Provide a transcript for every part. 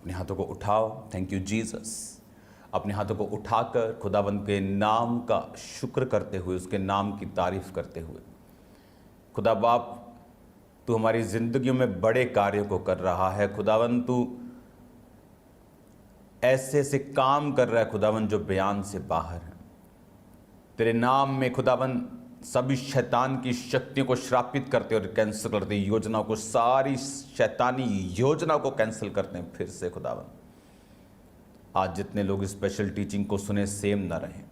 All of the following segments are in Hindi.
अपने हाथों को उठाओ। Thank you Jesus. अपने हाथों को उठाकर खुदावंद के नाम का शुक्र करते हुए, उसके नाम की तारीफ करते हुए, खुदा बाप तू हमारी ज़िंदगियों में बड़े कार्यों को कर रहा है। खुदावंद तू ऐसे ऐसे काम कर रहा है खुदावंद जो बयान से बाहर है। तेरे नाम में खुदावंद सभी शैतान की शक्तियों को श्रापित करते और कैंसिल करते, योजनाओं को, सारी शैतानी योजनाओं को कैंसिल करते हैं फिर से खुदावंद। आज जितने लोग स्पेशल टीचिंग को सुने सेम ना रहें,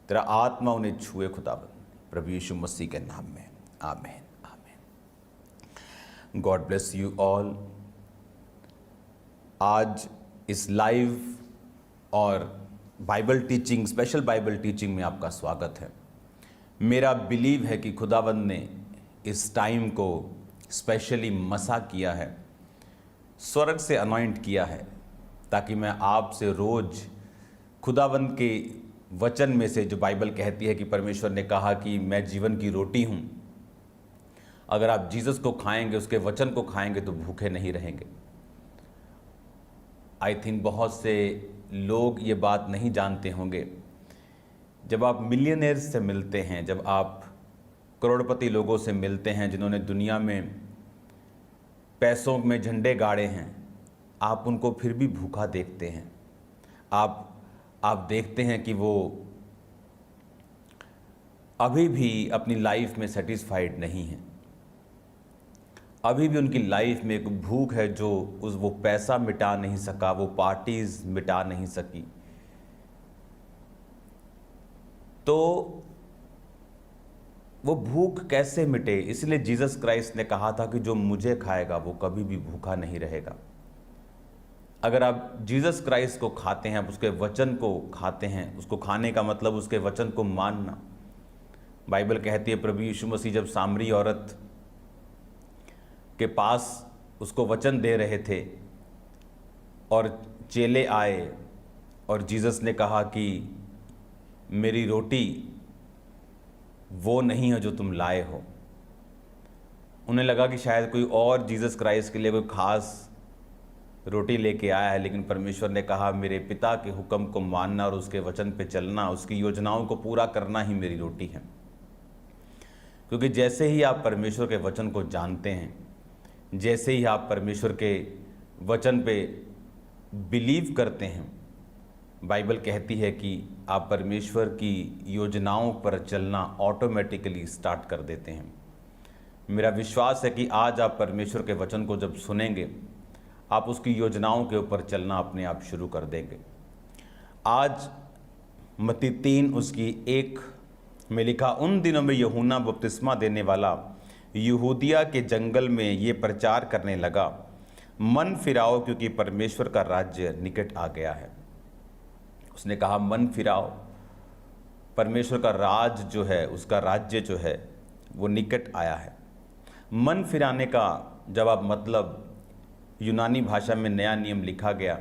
तेरा आत्मा उन्हें छुए खुदावंद, प्रभु यीशु मसीह के नाम में, आमीन आमीन। God bless you all. आज इस लाइव और Bible teaching, special Bible teaching में आपका स्वागत है। मेरा बिलीव है कि खुदावंद ने इस टाइम को स्पेशली मसा किया है, स्वर्ग से अनॉइंट किया है, ताकि मैं आपसे रोज़ खुदावंद के वचन में से, जो बाइबल कहती है कि परमेश्वर ने कहा कि मैं जीवन की रोटी हूँ, अगर आप जीसस को खाएंगे, उसके वचन को खाएंगे तो भूखे नहीं रहेंगे। आई थिंक बहुत से लोग ये बात नहीं जानते होंगे। जब आप मिलियनेयर्स से मिलते हैं, जब आप करोड़पति लोगों से मिलते हैं जिन्होंने दुनिया में पैसों में झंडे गाड़े हैं, आप उनको फिर भी भूखा देखते हैं। आप देखते हैं कि वो अभी भी अपनी लाइफ में सेटिस्फाइड नहीं हैं। अभी भी उनकी लाइफ में एक भूख है जो वो पैसा मिटा नहीं सका, वो पार्टीज मिटा नहीं सकी। तो वो भूख कैसे मिटे? इसलिए जीसस क्राइस्ट ने कहा था कि जो मुझे खाएगा वो कभी भी भूखा नहीं रहेगा। अगर आप जीसस क्राइस्ट को खाते हैं, आप उसके वचन को खाते हैं, उसको खाने का मतलब उसके वचन को मानना। बाइबल कहती है प्रभु यीशु मसीह जब सामरी औरत के पास उसको वचन दे रहे थे और चेले आए और जीसस ने कहा कि मेरी रोटी वो नहीं है जो तुम लाए हो। उन्हें लगा कि शायद कोई और जीसस क्राइस्ट के लिए कोई खास रोटी लेके आया है, लेकिन परमेश्वर ने कहा मेरे पिता के हुक्म को मानना और उसके वचन पे चलना, उसकी योजनाओं को पूरा करना ही मेरी रोटी है। क्योंकि जैसे ही आप परमेश्वर के वचन को जानते हैं, जैसे ही आप परमेश्वर के वचन पे बिलीव करते हैं, बाइबल कहती है कि आप परमेश्वर की योजनाओं पर चलना ऑटोमेटिकली स्टार्ट कर देते हैं। मेरा विश्वास है कि आज आप परमेश्वर के वचन को जब सुनेंगे, आप उसकी योजनाओं के ऊपर चलना अपने आप शुरू कर देंगे। आज मत्ती 3 उसकी 1 में लिखा, उन दिनों में यूहन्ना बपतिस्मा देने वाला यहूदिया के जंगल में ये प्रचार करने लगा, मन फिराओ क्योंकि परमेश्वर का राज्य निकट आ गया है। उसने कहा मन फिराओ, परमेश्वर का राज जो है, उसका राज्य जो है वो निकट आया है। मन फिराने का जब आप मतलब यूनानी भाषा में नया नियम लिखा गया,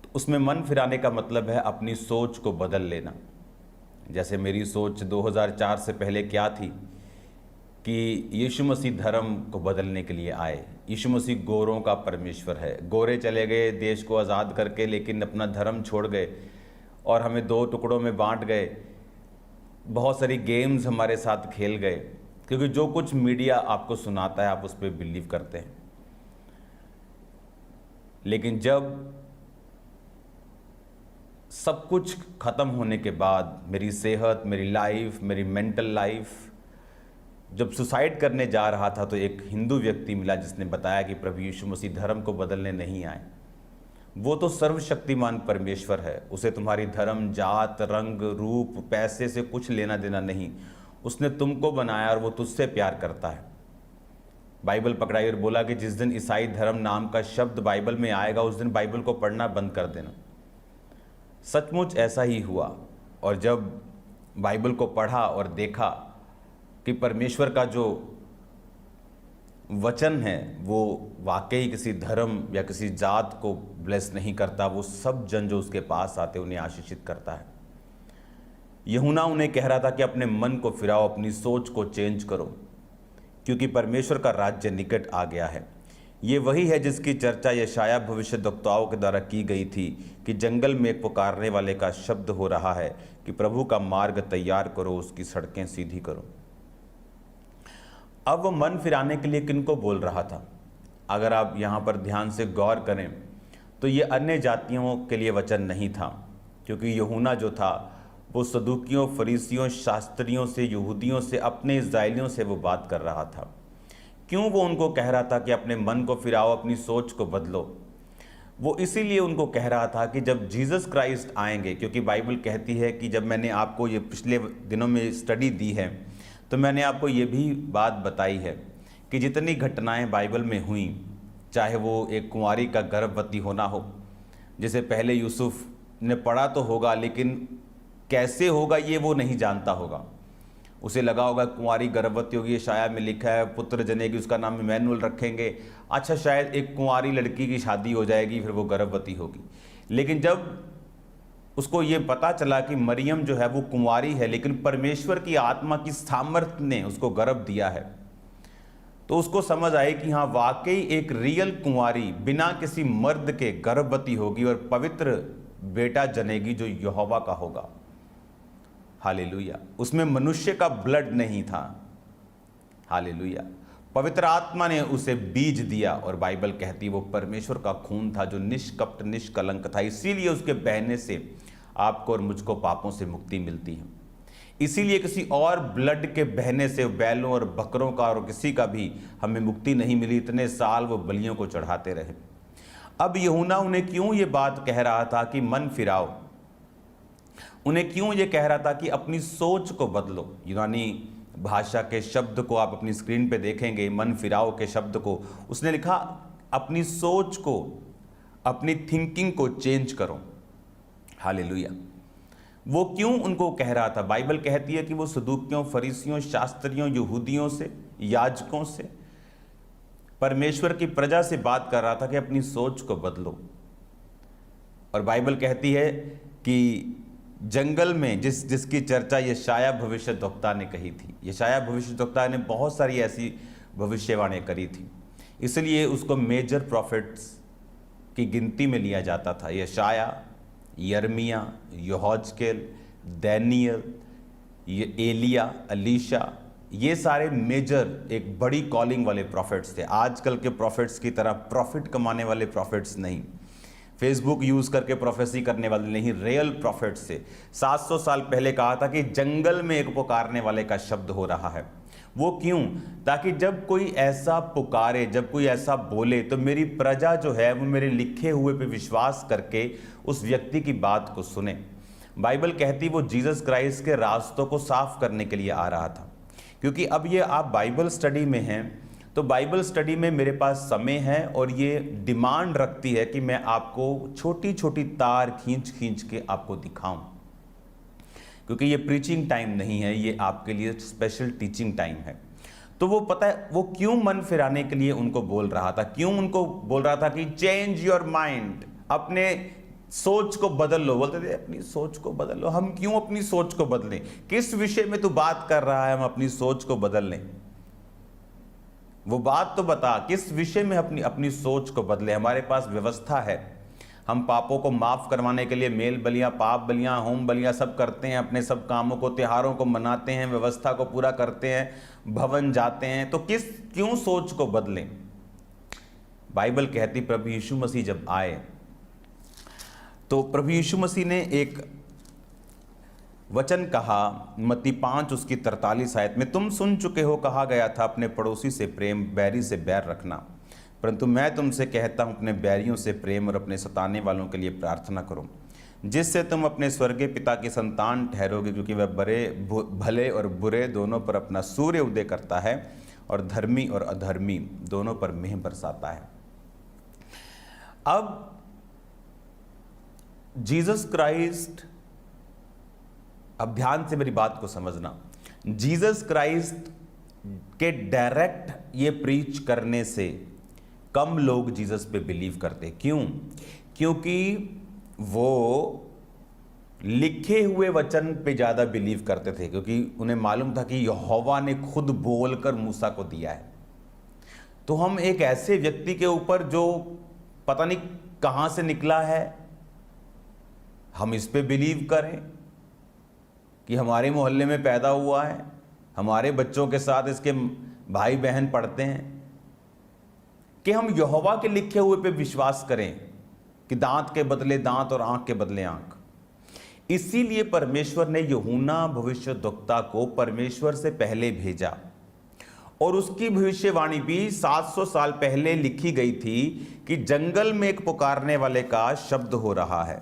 तो उसमें मन फिराने का मतलब है अपनी सोच को बदल लेना। जैसे मेरी सोच 2004 से पहले क्या थी कि यीशु मसीह धर्म को बदलने के लिए आए। यीशु मसीह गोरों का परमेश्वर है। गोरे चले गए देश को आज़ाद करके, लेकिन अपना धर्म छोड़ गए और हमें 2 टुकड़ों में बांट गए। बहुत सारी गेम्स हमारे साथ खेल गए, क्योंकि जो कुछ मीडिया आपको सुनाता है आप उस पर बिलीव करते हैं। लेकिन जब सब कुछ ख़त्म होने के बाद, मेरी सेहत, मेरी लाइफ, मेरी मेंटल लाइफ, जब सुसाइड करने जा रहा था, तो एक हिंदू व्यक्ति मिला जिसने बताया कि प्रभु यीशु मसीह धर्म को बदलने नहीं आए। वो तो सर्वशक्तिमान परमेश्वर है, उसे तुम्हारी धर्म, जात, रंग, रूप, पैसे से कुछ लेना देना नहीं। उसने तुमको बनाया और वो तुझसे प्यार करता है। बाइबल पकड़ाई और बोला कि जिस दिन ईसाई धर्म नाम का शब्द बाइबल में आएगा, उस दिन बाइबल को पढ़ना बंद कर देना। सचमुच ऐसा ही हुआ। और जब बाइबल को पढ़ा और देखा कि परमेश्वर का जो वचन है वो वाकई किसी धर्म या किसी जात को ब्लेस नहीं करता, वो सब जन जो उसके पास आते उन्हें आशीषित करता है। यूहन्ना उन्हें कह रहा था कि अपने मन को फिराओ, अपनी सोच को चेंज करो, क्योंकि परमेश्वर का राज्य निकट आ गया है। ये वही है जिसकी चर्चा यशाया भविष्यद्वक्ताओं के द्वारा की गई थी कि जंगल में एक पुकारने वाले का शब्द हो रहा है कि प्रभु का मार्ग तैयार करो, उसकी सड़कें सीधी करो। अब वो मन फिराने के लिए किनको बोल रहा था? अगर आप यहाँ पर ध्यान से गौर करें तो ये अन्य जातियों के लिए वचन नहीं था, क्योंकि यूहन्ना जो था वो सदूकियों, फरीसियों, शास्त्रियों से, यहूदियों से, अपने इस्राएलियों से वो बात कर रहा था। क्यों वो उनको कह रहा था कि अपने मन को फिराओ, अपनी सोच को बदलो? वो इसीलिए उनको कह रहा था कि जब जीसस क्राइस्ट आएंगे, क्योंकि बाइबल कहती है कि जब मैंने आपको ये पिछले दिनों में स्टडी दी है तो मैंने आपको ये भी बात बताई है कि जितनी घटनाएं बाइबल में हुई, चाहे वो एक कुंवारी का गर्भवती होना हो, जिसे पहले यूसुफ ने पढ़ा तो होगा लेकिन कैसे होगा ये वो नहीं जानता होगा। उसे लगा होगा कुंवारी गर्भवती होगी, शायद में लिखा है पुत्र जनेगी, उसका नाम इमैनुअल रखेंगे। अच्छा, शायद एक कुंवारी लड़की की शादी हो जाएगी, फिर वो गर्भवती होगी। लेकिन जब उसको ये पता चला कि मरियम जो है वो कुंवारी है, लेकिन परमेश्वर की आत्मा की सामर्थ्य ने उसको गर्भ दिया है, तो उसको समझ आए कि हाँ, वाकई एक रियल कुंवारी बिना किसी मर्द के गर्भवती होगी और पवित्र बेटा जनेगी जो यहोवा का होगा। हालेलुया। उसमें मनुष्य का ब्लड नहीं था। हालेलुया। पवित्र आत्मा ने उसे बीज दिया और बाइबल कहती वो परमेश्वर का खून था जो निष्कपट निष्कलंक था। इसीलिए उसके बहने से आपको और मुझको पापों से मुक्ति मिलती है। इसीलिए किसी और ब्लड के बहने से, बैलों और बकरों का और किसी का भी हमें मुक्ति नहीं मिली। इतने साल वो बलियों को चढ़ाते रहे। अब यूहन्ना उन्हें क्यों ये बात कह रहा था कि मन फिराओ? उन्हें क्यों ये कह रहा था कि अपनी सोच को बदलो? यूनानी भाषा के शब्द को आप अपनी स्क्रीन पे देखेंगे, मन फिराओ के शब्द को उसने लिखा अपनी सोच को, अपनी थिंकिंग को चेंज करो। हालेलुया। वो क्यों उनको कह रहा था? बाइबल कहती है कि वो सदूकियों, फरीसियों, शास्त्रियों, यहूदियों से, याजकों से, परमेश्वर की प्रजा से बात कर रहा था कि अपनी सोच को बदलो। और बाइबल कहती है कि जंगल में जिसकी चर्चा यशाया भविष्यद्वक्ता ने कही थी। यशाया भविष्यद्वक्ता ने बहुत सारी ऐसी भविष्यवाणी करी थी, इसलिए उसको मेजर प्रॉफिट्स की गिनती में लिया जाता था। यशाया, यर्मिया, यहोजकेल, दानियल, एलिया, अलीशा, ये सारे मेजर एक बड़ी कॉलिंग वाले प्रॉफिट्स थे। आजकल के प्रॉफिट्स की तरह प्रॉफिट कमाने वाले प्रॉफिट्स नहीं, फेसबुक यूज करके प्रोफेसी करने वाले नहीं, रियल प्रॉफिट से। 700 साल पहले कहा था कि जंगल में एक पुकारने वाले का शब्द हो रहा है। वो क्यों? ताकि जब कोई ऐसा पुकारे, जब कोई ऐसा बोले, तो मेरी प्रजा जो है वो मेरे लिखे हुए पे विश्वास करके उस व्यक्ति की बात को सुने। बाइबल कहती वो जीसस क्राइस्ट के रास्तों को साफ करने के लिए आ रहा था। क्योंकि अब ये आप बाइबल स्टडी में हैं, तो बाइबल स्टडी में मेरे पास समय है और ये डिमांड रखती है कि मैं आपको छोटी छोटी तार खींच खींच के आपको दिखाऊं, क्योंकि ये प्रीचिंग टाइम नहीं है, ये आपके लिए स्पेशल टीचिंग टाइम है। तो वो पता है वो क्यों मन फिराने के लिए उनको बोल रहा था, क्यों उनको बोल रहा था कि चेंज योर माइंड, अपने सोच को बदल लो। बोलते थे अपनी सोच को बदल लो। हम क्यों अपनी सोच को बदलें? किस विषय में तू बात कर रहा है हम अपनी सोच को बदल लें? वो बात तो बता, किस विषय में अपनी सोच को बदले? हमारे पास व्यवस्था है, हम पापों को माफ करवाने के लिए मेल बलियां, पाप बलियां, होम बलियां सब करते हैं, अपने सब कामों को, त्योहारों को मनाते हैं, व्यवस्था को पूरा करते हैं, भवन जाते हैं। तो क्यों सोच को बदलें? बाइबल कहती प्रभु यीशु मसीह जब आए तो प्रभु यीशु मसीह ने एक वचन कहा, मत्ती 5 उसकी 43 आयत में, तुम सुन चुके हो कहा गया था अपने पड़ोसी से प्रेम, बैरी से बैर रखना, परंतु मैं तुमसे कहता हूं अपने बैरियों से प्रेम और अपने सताने वालों के लिए प्रार्थना करो, जिससे तुम अपने स्वर्गीय पिता की संतान ठहरोगे, क्योंकि वह भले और बुरे दोनों पर अपना सूर्य उदय करता है और धर्मी और अधर्मी दोनों पर मेह बरसाता है। अब जीसस क्राइस्ट, अब ध्यान से मेरी बात को समझना, जीसस क्राइस्ट के डायरेक्ट ये प्रीच करने से कम लोग जीसस पे बिलीव करते। क्यों? क्योंकि वो लिखे हुए वचन पे ज़्यादा बिलीव करते थे, क्योंकि उन्हें मालूम था कि यहोवा ने खुद बोलकर मूसा को दिया है। तो हम एक ऐसे व्यक्ति के ऊपर जो पता नहीं कहां से निकला है, हम इस पे बिलीव करें कि हमारे मोहल्ले में पैदा हुआ है, हमारे बच्चों के साथ इसके भाई बहन पढ़ते हैं, कि हम यहोवा के लिखे हुए पे विश्वास करें कि दांत के बदले दांत और आंख के बदले आंख। इसीलिए परमेश्वर ने यूहन्ना भविष्यद्वक्ता को परमेश्वर से पहले भेजा, और उसकी भविष्यवाणी भी 700 साल पहले लिखी गई थी कि जंगल में एक पुकारने वाले का शब्द हो रहा है।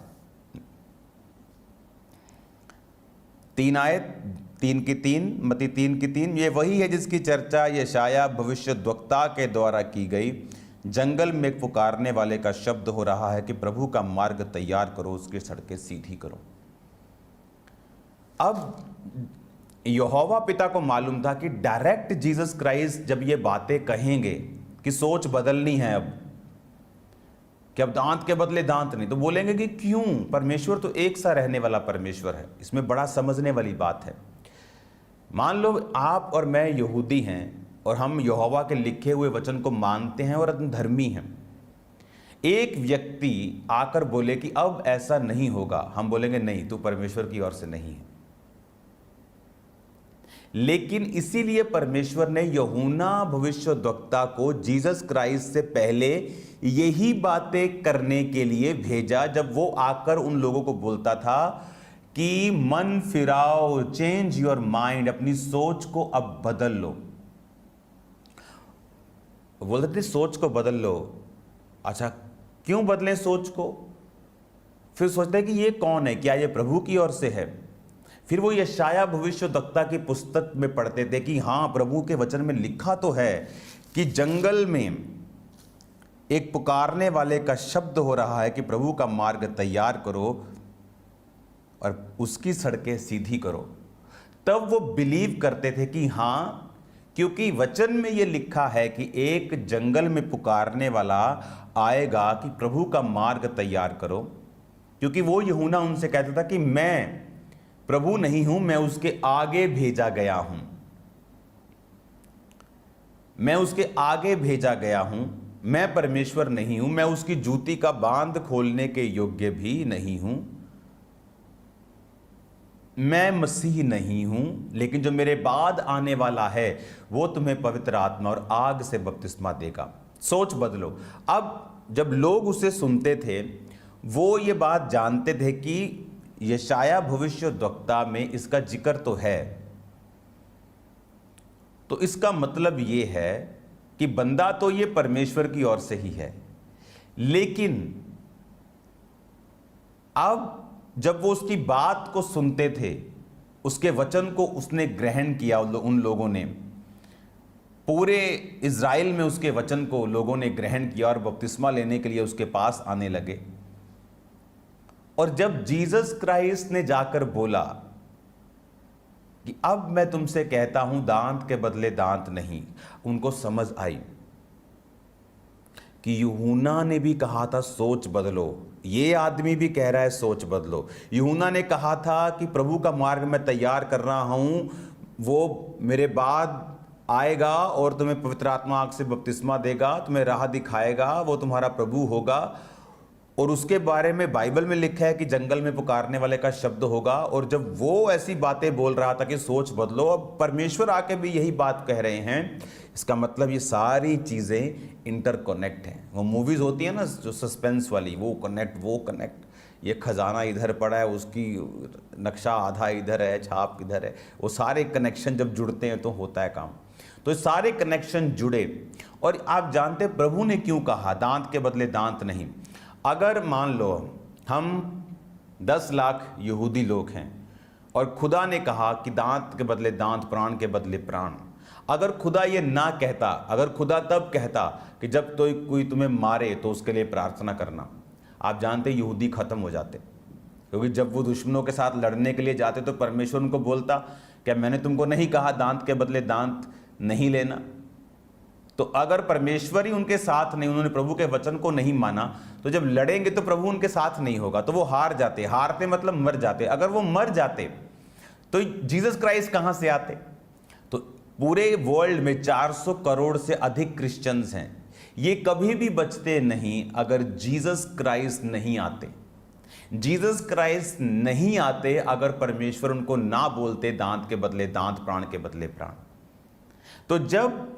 3 आयत 3 की 3, मत्ती 3 की 3, ये वही है जिसकी चर्चा यशाया भविष्यद्वक्ता के द्वारा की गई। जंगल में एक पुकारने वाले का शब्द हो रहा है कि प्रभु का मार्ग तैयार करो, उसकी सड़कें सीधी करो। अब यहोवा पिता को मालूम था कि डायरेक्ट जीसस क्राइस्ट जब ये बातें कहेंगे कि सोच बदलनी है, अब कि अब दांत के बदले दांत नहीं, तो बोलेंगे कि क्यों, परमेश्वर तो एक सा रहने वाला परमेश्वर है। इसमें बड़ा समझने वाली बात है। मान लो आप और मैं यहूदी हैं और हम यहोवा के लिखे हुए वचन को मानते हैं और धर्मी हैं। एक व्यक्ति आकर बोले कि अब ऐसा नहीं होगा, हम बोलेंगे नहीं, तू परमेश्वर की ओर से नहीं है। लेकिन इसीलिए परमेश्वर ने यूहन्ना भविष्यद्वक्ता को जीसस क्राइस्ट से पहले यही बातें करने के लिए भेजा, जब वो आकर उन लोगों को बोलता था कि मन फिराओ, चेंज योर माइंड, अपनी सोच को अब बदल लो। बोलते थे सोच को बदल लो। अच्छा, क्यों बदलें सोच को? फिर सोचते हैं कि ये कौन है, क्या ये प्रभु की ओर से है? फिर वो यशाया भविष्यद्वक्ता की पुस्तक में पढ़ते थे कि हाँ, प्रभु के वचन में लिखा तो है कि जंगल में एक पुकारने वाले का शब्द हो रहा है कि प्रभु का मार्ग तैयार करो और उसकी सड़कें सीधी करो। तब वो बिलीव करते थे कि हाँ, क्योंकि वचन में ये लिखा है कि एक जंगल में पुकारने वाला आएगा कि प्रभु का मार्ग तैयार करो। क्योंकि वो यूहन्ना उनसे कहता था कि मैं प्रभु नहीं हूं, मैं उसके आगे भेजा गया हूं, मैं उसके आगे भेजा गया हूं, मैं परमेश्वर नहीं हूं, मैं उसकी जूती का बांध खोलने के योग्य भी नहीं हूं, मैं मसीह नहीं हूं, लेकिन जो मेरे बाद आने वाला है वो तुम्हें पवित्र आत्मा और आग से बपतिस्मा देगा। सोच बदलो। अब जब लोग उसे सुनते थे, वो ये बात जानते थे कि यशाया भविष्यद्वक्ता में इसका जिक्र तो है, तो इसका मतलब ये है कि बंदा तो ये परमेश्वर की ओर से ही है। लेकिन अब जब वो उसकी बात को सुनते थे, उसके वचन को उसने ग्रहण किया, उन लोगों ने, पूरे इज़राइल में उसके वचन को लोगों ने ग्रहण किया और बपतिस्मा लेने के लिए उसके पास आने लगे। और जब जीसस क्राइस्ट ने जाकर बोला कि अब मैं तुमसे कहता हूं दांत के बदले दांत नहीं, उनको समझ आई कि यूहन्ना ने भी कहा था सोच बदलो, ये आदमी भी कह रहा है सोच बदलो। यूहन्ना ने कहा था कि प्रभु का मार्ग मैं तैयार कर रहा हूं, वो मेरे बाद आएगा और तुम्हें पवित्र आत्मा आग से बपतिस्मा देगा, तुम्हें राह दिखाएगा, वो तुम्हारा प्रभु होगा। और उसके बारे में बाइबल में लिखा है कि जंगल में पुकारने वाले का शब्द होगा। और जब वो ऐसी बातें बोल रहा था कि सोच बदलो, अब परमेश्वर आके भी यही बात कह रहे हैं। इसका मतलब ये सारी चीज़ें इंटरकनेक्ट हैं। वो मूवीज़ होती है ना जो सस्पेंस वाली, वो कनेक्ट, ये खजाना इधर पड़ा है, उसकी नक्शा आधा इधर है, छाप किधर है, वो सारे कनेक्शन जब जुड़ते हैं तो होता है काम। तो सारे कनेक्शन जुड़े। और आप जानते प्रभु ने क्यों कहा दांत के बदले दांत नहीं? अगर मान लो हम 10 लाख यहूदी लोग हैं और खुदा ने कहा कि दांत के बदले दांत, प्राण के बदले प्राण, अगर खुदा ये ना कहता, अगर खुदा तब कहता कि जब तो कोई तुम्हें मारे तो उसके लिए प्रार्थना करना, आप जानते यहूदी खत्म हो जाते। क्योंकि जब वो दुश्मनों के साथ लड़ने के लिए जाते तो परमेश्वर उनको बोलता, क्या मैंने तुमको नहीं कहा दांत के बदले दांत नहीं लेना? तो अगर परमेश्वर ही उनके साथ नहीं, उन्होंने प्रभु के वचन को नहीं माना, तो जब लड़ेंगे तो प्रभु उनके साथ नहीं होगा, तो वो हार जाते। हारते मतलब मर जाते। अगर वो मर जाते तो जीसस क्राइस्ट कहां से आते? तो पूरे वर्ल्ड में 400 करोड़ से अधिक क्रिश्चियंस हैं, ये कभी भी बचते नहीं अगर जीसस क्राइस्ट नहीं आते। जीसस क्राइस्ट नहीं आते अगर परमेश्वर उनको ना बोलते दांत के बदले दांत, प्राण के बदले प्राण। तो जब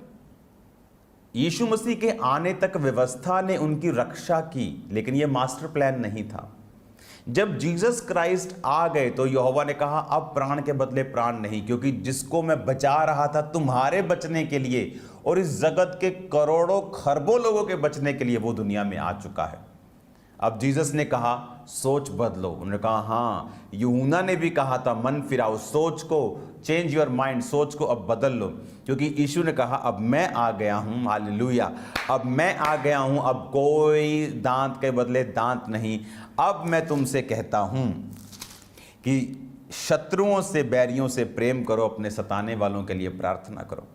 यीशु मसीह के आने तक व्यवस्था ने उनकी रक्षा की, लेकिन यह मास्टर प्लान नहीं था। जब जीसस क्राइस्ट आ गए तो यहोवा ने कहा अब प्राण के बदले प्राण नहीं, क्योंकि जिसको मैं बचा रहा था तुम्हारे बचने के लिए और इस जगत के करोड़ों खरबों लोगों के बचने के लिए, वो दुनिया में आ चुका है। अब जीसस ने कहा सोच बदलो। उन्होंने कहा हाँ, यूहन्ना ने भी कहा था मन फिराओ, सोच को, चेंज योर माइंड, सोच को अब बदल लो, क्योंकि यीशु ने कहा अब मैं आ गया हूं, हालेलुया, अब मैं आ गया हूं, अब कोई दांत के बदले दांत नहीं। अब मैं तुमसे कहता हूं कि शत्रुओं से, बैरियों से प्रेम करो, अपने सताने वालों के लिए प्रार्थना करो,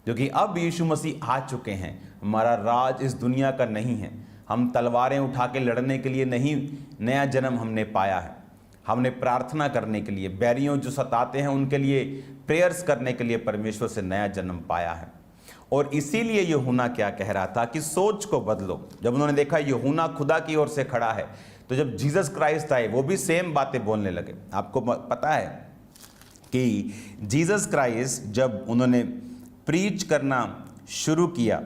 क्योंकि अब यीशु मसीह आ चुके हैं। हमारा राज इस दुनिया का नहीं है। हम तलवारें उठा के लड़ने के लिए नहीं नया जन्म हमने पाया है, हमने प्रार्थना करने के लिए, बैरियों जो सताते हैं उनके लिए प्रेयर्स करने के लिए परमेश्वर से नया जन्म पाया है। और इसीलिए यूहन्ना क्या कह रहा था कि सोच को बदलो। जब उन्होंने देखा यूहन्ना खुदा की ओर से खड़ा है, तो जब जीसस क्राइस्ट आए वो भी सेम बातें बोलने लगे। आपको पता है कि जीसस क्राइस्ट जब उन्होंने प्रीच करना शुरू किया,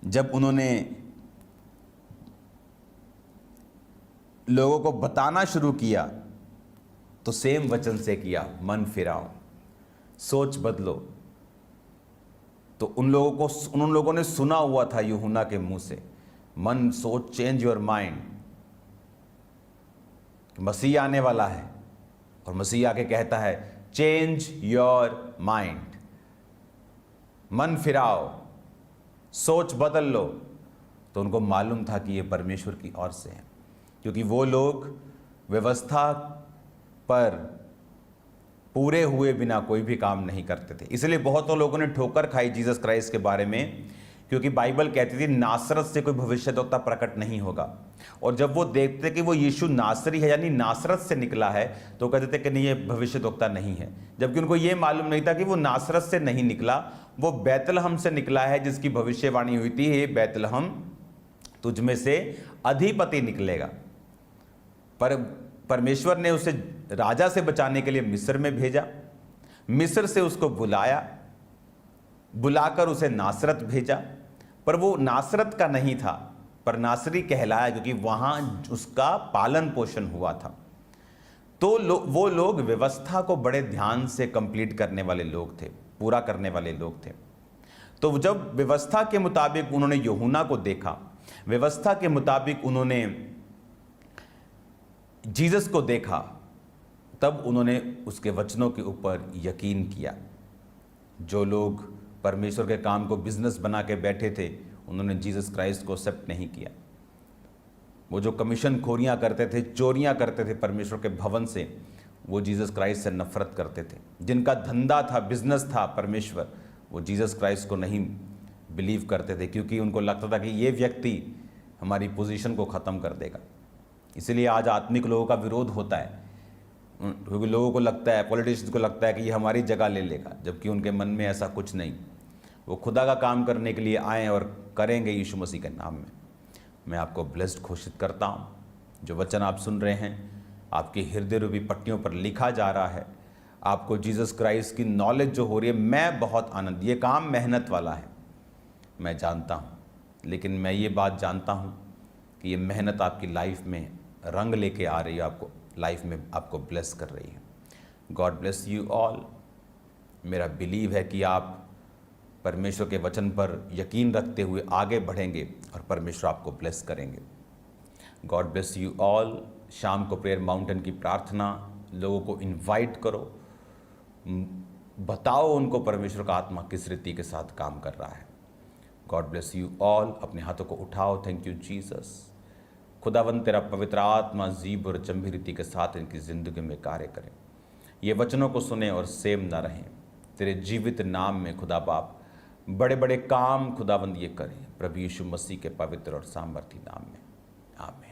जब उन्होंने लोगों को बताना शुरू किया, तो सेम वचन से किया, मन फिराओ, सोच बदलो। तो उन लोगों ने सुना हुआ था यूहन्ना के मुंह से, मन, सोच, चेंज योर माइंड, मसीह आने वाला है। और मसीह आके कहता है चेंज योर माइंड, मन फिराओ, सोच बदल लो। तो उनको मालूम था कि ये परमेश्वर की ओर से है, क्योंकि वो लोग व्यवस्था पर पूरे हुए बिना कोई भी काम नहीं करते थे। इसलिए बहुतों लोगों ने ठोकर खाई जीसस क्राइस्ट के बारे में, क्योंकि बाइबल कहती थी नासरत से कोई भविष्यद्वक्ता प्रकट नहीं होगा। और जब वो देखते कि वो यीशु नासरी है, यानी नासरत से निकला है, तो कहते थे कि नहीं, ये भविष्यद्वक्ता नहीं है। जबकि उनको ये मालूम नहीं था कि वो नासरत से नहीं निकला, वो बैतलहम से निकला है, जिसकी भविष्यवाणी हुई थी, हे बैतलहम तुझ में से अधिपति निकलेगा। पर परमेश्वर ने उसे राजा से बचाने के लिए मिस्र में भेजा, मिस्र से उसको बुलाया, बुलाकर उसे नासरत भेजा। पर वो नासरत का नहीं था, पर नासरी कहलाया, क्योंकि वहां उसका पालन पोषण हुआ था। तो वो लोग व्यवस्था को बड़े ध्यान से कंप्लीट करने वाले लोग थे, पूरा करने वाले लोग थे। तो जब व्यवस्था के मुताबिक उन्होंने यूहन्ना को देखा, व्यवस्था के मुताबिक उन्होंने जीसस को देखा, तब उन्होंने उसके वचनों के ऊपर यकीन किया। जो लोग परमेश्वर के काम को बिजनेस बना के बैठे थे, उन्होंने जीसस क्राइस्ट को एक्सेप्ट नहीं किया। वो जो कमीशन खोरियां करते थे, चोरियां करते थे परमेश्वर के भवन से, वो जीसस क्राइस्ट से नफरत करते थे। जिनका धंधा था, बिजनेस था परमेश्वर, वो जीसस क्राइस्ट को नहीं बिलीव करते थे, क्योंकि उनको लगता था कि ये व्यक्ति हमारी पोजीशन को ख़त्म कर देगा। इसलिए आज आत्मिक लोगों का विरोध होता है, क्योंकि लोगों को लगता है, पॉलिटिशियंस को लगता है कि ये हमारी जगह ले लेगा, जबकि उनके मन में ऐसा कुछ नहीं। वो खुदा का काम करने के लिए आए और करेंगे यीशु मसीह के नाम में। मैं आपको ब्लेस्ड घोषित करता हूँ। जो वचन आप सुन रहे हैं, आपकी हृदय रूपी पट्टियों पर लिखा जा रहा है। आपको जीसस क्राइस्ट की नॉलेज जो हो रही है, मैं बहुत आनंद, ये काम मेहनत वाला है, मैं जानता हूँ, लेकिन मैं ये बात जानता हूँ कि ये मेहनत आपकी लाइफ में रंग लेके आ रही है, आपको लाइफ में आपको ब्लेस कर रही है। God bless you all. मेरा बिलीव है कि आप परमेश्वर के वचन पर यकीन रखते हुए आगे बढ़ेंगे और परमेश्वर आपको ब्लेस करेंगे। God bless you all. शाम को प्रेयर माउंटेन की प्रार्थना, लोगों को इनवाइट करो, बताओ उनको परमेश्वर का आत्मा किस रीति के साथ काम कर रहा है। God bless you all. अपने हाथों को उठाओ। Thank you Jesus. खुदावंद तेरा पवित्र आत्मा जीभ और चंबी रीति के साथ इनकी ज़िंदगी में कार्य करें। ये वचनों को सुने और सेम ना रहें। तेरे जीवित नाम में खुदा बाप बड़े बड़े काम खुदावंद ये करें, प्रभु यीशु मसीह के पवित्र और सामर्थी नाम में, आमीन।